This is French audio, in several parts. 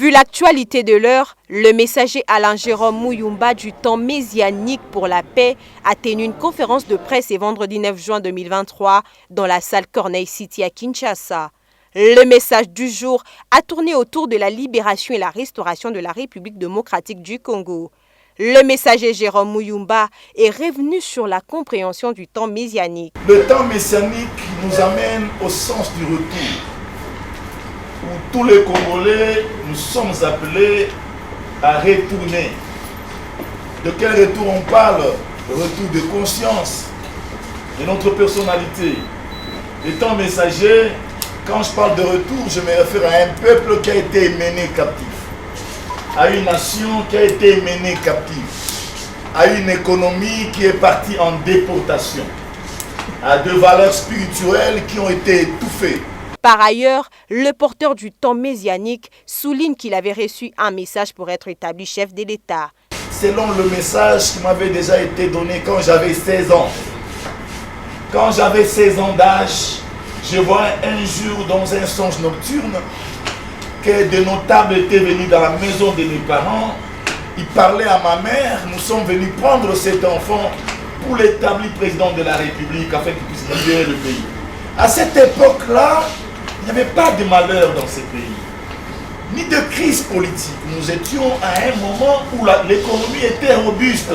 Vu l'actualité de l'heure, le messager Alain Jérôme Muyumba du temps messianique pour la paix a tenu une conférence de presse ce vendredi 9 juin 2023 dans la salle Corneille City à Kinshasa. Le message du jour a tourné autour de la libération et la restauration de la République démocratique du Congo. Le messager Jérôme Muyumba est revenu sur la compréhension du temps messianique. Le temps messianique nous amène au sens du retour, où tous les Congolais, nous sommes appelés à retourner. De quel retour on parle? Le retour de conscience, de notre personnalité. Le temps messager, quand je parle de retour, je me réfère à un peuple qui a été mené captif, à une nation qui a été menée captive, à une économie qui est partie en déportation, à des valeurs spirituelles qui ont été étouffées. Par ailleurs, le porteur du temps messianique souligne qu'il avait reçu un message pour être établi chef de l'État. Selon le message qui m'avait déjà été donné quand j'avais 16 ans. Quand j'avais 16 ans d'âge, je vois un jour dans un songe nocturne que des notables étaient venus dans la maison de mes parents. Ils parlaient à ma mère, nous sommes venus prendre cet enfant pour l'établir président de la République afin qu'il puisse libérer le pays. À cette époque-là, il n'y avait pas de malheur dans ce pays, ni de crise politique. Nous étions à un moment où l'économie était robuste.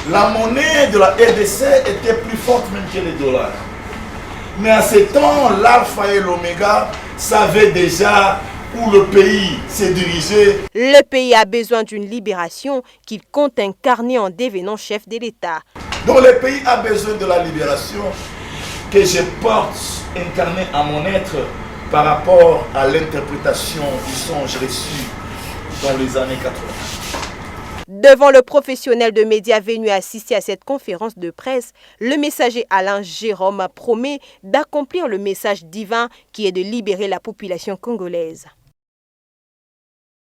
La monnaie de la RDC était plus forte même que les dollars. Mais à ce temps, l'alpha et l'oméga savaient déjà où le pays s'est dirigé. Le pays a besoin d'une libération qu'il compte incarner en devenant chef de l'État. Donc le pays a besoin de la libération que je porte incarné à mon être par rapport à l'interprétation du songe reçu dans les années 80. Devant le professionnel de médias venu assister à cette conférence de presse, le messager Alain Jérôme promet d'accomplir le message divin qui est de libérer la population congolaise.